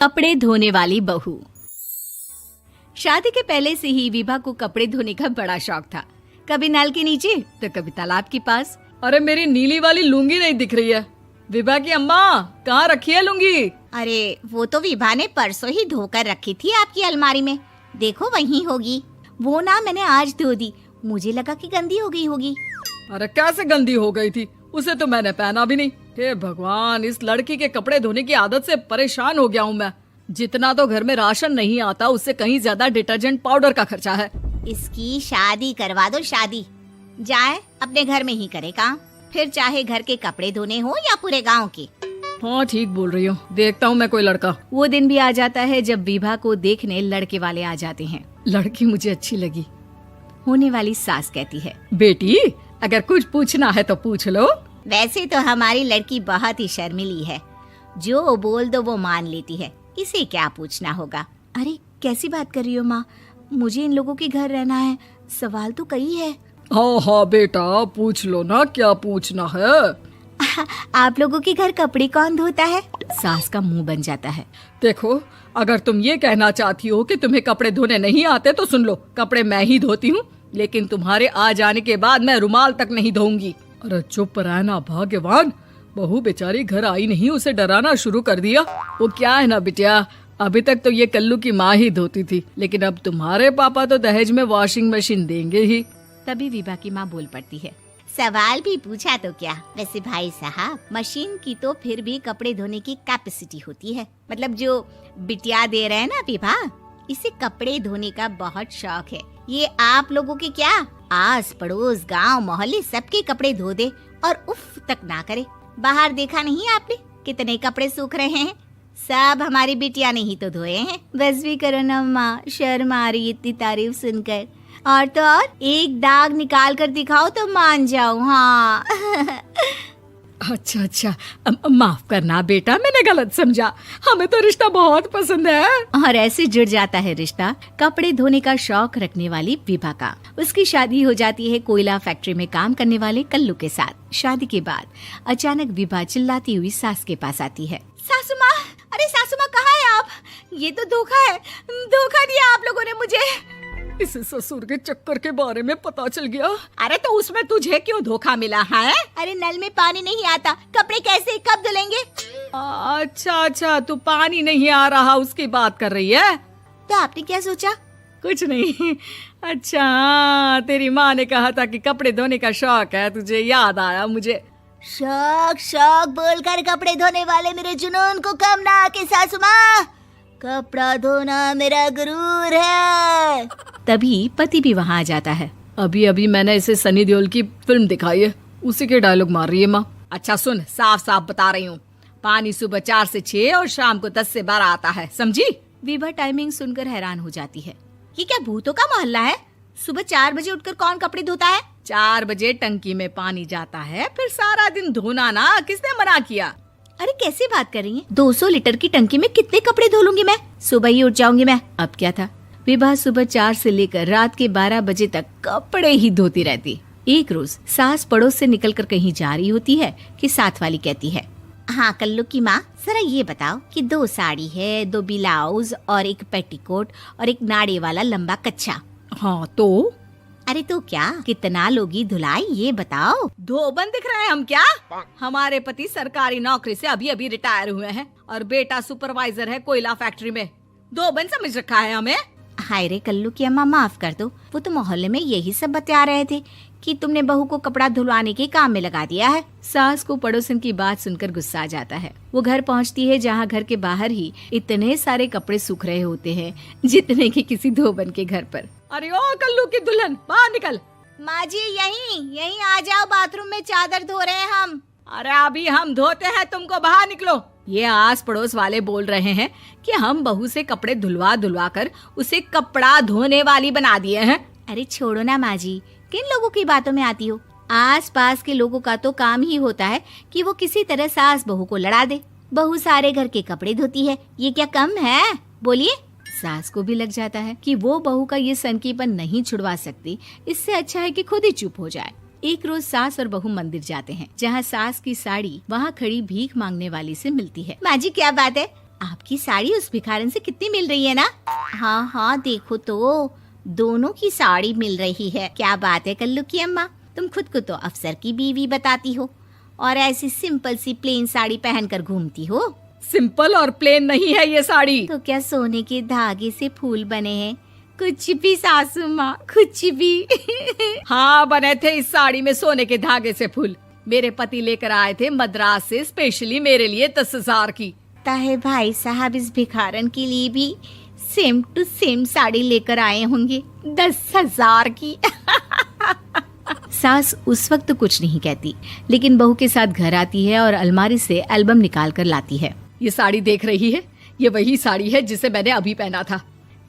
कपड़े धोने वाली बहू। शादी के पहले से ही विभा को कपड़े धोने का बड़ा शौक था। कभी नल के नीचे तो कभी तालाब के पास। अरे मेरी नीली वाली लुंगी नहीं दिख रही है। विभा की अम्मा, कहाँ रखी है लुंगी? अरे वो तो विभा ने परसों ही धोकर रखी थी आपकी अलमारी में, देखो वहीं होगी। वो ना मैंने आज धो दी, मुझे लगा कि गंदी हो गई होगी। अरे कैसे गंदी हो गई थी, उसे तो मैंने पहना भी नहीं। हे भगवान, इस लड़की के कपड़े धोने की आदत से परेशान हो गया हूँ मैं। जितना तो घर में राशन नहीं आता, उससे कहीं ज्यादा डिटर्जेंट पाउडर का खर्चा है। इसकी शादी करवा दो, शादी जाए अपने घर में ही करे काम, फिर चाहे घर के कपड़े धोने हो या पूरे गांव के। हाँ ठीक बोल रही हो, देखता हूँ मैं कोई लड़का। वो दिन भी आ जाता है जब विभा को देखने लड़के वाले आ जाते हैं। लड़की मुझे अच्छी लगी। होने वाली सास कहती है, बेटी अगर कुछ पूछना है तो पूछ लो। वैसे तो हमारी लड़की बहुत ही शर्मीली है, जो बोल दो वो मान लेती है, इसे क्या पूछना होगा। अरे कैसी बात कर रही हो माँ, मुझे इन लोगों के घर रहना है, सवाल तो कई है। हाँ हाँ बेटा, पूछ लो ना, क्या पूछना है। आप लोगों के घर कपड़े कौन धोता है? सास का मुंह बन जाता है। देखो, अगर तुम ये कहना चाहती हो कि तुम्हें कपड़े धोने नहीं आते तो सुन लो, कपड़े मैं ही धोती हूँ, लेकिन तुम्हारे आ जाने के बाद मैं रुमाल तक नहीं धोऊंगी। अरे चुप रहना भाग्यवान, बहू बेचारी घर आई नहीं, उसे डराना शुरू कर दिया। वो क्या है ना बिटिया, अभी तक तो ये कल्लू की माँ ही धोती थी, लेकिन अब तुम्हारे पापा तो दहेज में वॉशिंग मशीन देंगे ही। तभी विभा की माँ बोल पड़ती है, सवाल भी पूछा तो क्या। वैसे भाई साहब, मशीन की तो फिर भी कपड़े धोने की कैपेसिटी होती है। मतलब जो बिटिया दे रहे हैं ना विभा, इसे कपड़े धोने का बहुत शौक है। ये आप लोगों के क्या, आस पड़ोस गांव मोहल्ले सबके कपड़े धो दे और उफ तक ना करे। बाहर देखा नहीं आपने कितने कपड़े सूख रहे हैं, सब हमारी बिटिया ने ही तो धोए हैं। बस भी करो ना माँ, शर्म आ रही इतनी तारीफ सुनकर। और तो और एक दाग निकाल कर दिखाओ तो मान जाऊँ। हाँ अच्छा, माफ करना बेटा, मैंने गलत समझा। हमें तो रिश्ता बहुत पसंद है। और ऐसे जुड़ जाता है रिश्ता कपड़े धोने का शौक रखने वाली विभा का। उसकी शादी हो जाती है कोयला फैक्ट्री में काम करने वाले कल्लू के साथ। शादी के बाद अचानक विभा चिल्लाती हुई सास के पास आती है। सासू माँ, अरे सासू माँ कहाँ है आप? ये तो धोखा है, धोखा दिया आप लोगों ने मुझे। इसे ससुर के चक्कर के बारे में पता चल गया। अरे तो उसमें तुझे क्यों धोखा मिला है? अरे नल में पानी नहीं आता, कपड़े कैसे कब धुलेंगे? अच्छा, तू पानी नहीं आ रहा उसकी बात कर रही है। तो आपने क्या सोचा? कुछ नहीं। अच्छा, तेरी माँ ने कहा था कि कपड़े धोने का शौक है तुझे, याद आया मुझे। शौक बोलकर कपड़े धोने वाले मेरे जुनून को कम ना आके सासू माँ, कपड़ा धोना मेरा गुरूर है। तभी पति भी वहाँ आ जाता है। अभी मैंने इसे सनी देओल की फिल्म दिखाई है, उसी के डायलॉग मार रही है माँ। अच्छा सुन, साफ साफ बता रही हूँ, पानी सुबह 4 से 6 और शाम को 10 से 12 आता है, समझी? विभा टाइमिंग सुनकर हैरान हो जाती है। ये क्या भूतों का मोहल्ला है? सुबह 4 बजे उठकर कौन कपड़े धोता है? 4 बजे टंकी में पानी जाता है, फिर सारा दिन धोना ना, किसने मना किया? अरे कैसी बात कर रही हैं? 200 लीटर की टंकी में कितने कपड़े धो लूंगी मैं, सुबह ही उठ जाऊंगी मैं। अब क्या था, विभा सुबह 4 से लेकर रात के 12 बजे तक कपड़े ही धोती रहती। एक रोज सास पड़ोस से निकलकर कहीं जा रही होती है कि साथ वाली कहती है, हाँ कल्लू की माँ, जरा ये बताओ कि 2 साड़ी है, 2 ब्लाउज और एक पेटीकोट और एक नाड़े वाला लंबा कच्छा। हाँ तो? अरे तो क्या, कितना लोगी धुलाई ये बताओ। धोबन दिख रहे हैं हम क्या? हमारे पति सरकारी नौकरी से अभी रिटायर हुए हैं और बेटा सुपरवाइजर है कोयला फैक्ट्री में। धोबन समझ रखा है हमें? हाय रे कल्लू की अम्मा, माफ कर दो, वो तो मोहल्ले में यही सब बता रहे थे कि तुमने बहू को कपड़ा धुलवाने के काम में लगा दिया है। सास को पड़ोसन की बात सुनकर गुस्सा आ जाता है। वो घर पहुंचती है जहां घर के बाहर ही इतने सारे कपड़े सूख रहे होते हैं जितने कि किसी धोबन के घर पर। अरे ओ कल्लू की दुल्हन, बाहर निकल। माँ जी यहीं आ जाओ, बाथरूम में चादर धो रहे हैं हम। अरे अभी हम धोते हैं, तुमको बाहर निकलो। ये आस पड़ोस वाले बोल रहे हैं कि हम बहू से कपड़े धुलवा कर उसे कपड़ा धोने वाली बना दिए हैं। अरे छोड़ो ना माँ जी, किन लोगों की बातों में आती हो? आस पास के लोगों का तो काम ही होता है कि वो किसी तरह सास बहू को लड़ा दे। बहू सारे घर के कपड़े धोती है, ये क्या कम है? बोलिए। सास को भी लग जाता है कि वो बहू का ये सनकीपन नहीं छुड़वा सकती, इससे अच्छा है कि खुद ही चुप हो जाए। एक रोज सास और बहू मंदिर जाते हैं, जहाँ सास की साड़ी वहाँ खड़ी भीख मांगने वाली से मिलती है। माँ जी क्या बात है, आपकी साड़ी उस भिखारन से कितनी मिल रही है ना? हाँ हाँ देखो तो, दोनों की साड़ी मिल रही है। क्या बात है कल्लू की अम्मा, तुम खुद को तो अफसर की बीवी बताती हो और ऐसी सिंपल सी प्लेन साड़ी पहनकर घूमती हो। सिंपल और प्लेन नहीं है ये साड़ी। तो क्या सोने के धागे से फूल बने हैं? कुछ भी सासू माँ, कुछ भी। हाँ बने थे इस साड़ी में सोने के धागे से फूल। मेरे पति लेकर आए थे मद्रास से स्पेशली मेरे लिए 10,000 की। ताहे भाई साहब इस भिखारन के लिए भी सेम टू सेम साड़ी लेकर आए होंगे 10,000 की। सास उस वक्त तो कुछ नहीं कहती, लेकिन बहू के साथ घर आती है और अलमारी से एल्बम निकाल कर लाती है। ये साड़ी देख रही है, ये वही साड़ी है जिसे मैंने अभी पहना था।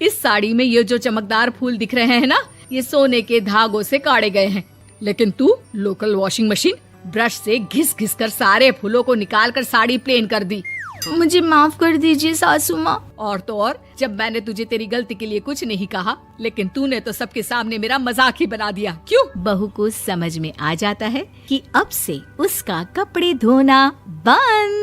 इस साड़ी में ये जो चमकदार फूल दिख रहे हैं ना, ये सोने के धागों से काढ़े गए हैं। लेकिन तू लोकल वॉशिंग मशीन ब्रश से घिस घिस कर सारे फूलों को निकाल कर साड़ी प्लेन कर दी। मुझे माफ कर दीजिए सासू माँ। और तो और, जब मैंने तुझे तेरी गलती के लिए कुछ नहीं कहा, लेकिन तूने तो सबके सामने मेरा मजाक ही बना दिया। क्यों? बहू को समझ में आ जाता है कि अब से उसका कपड़े धोना बंद।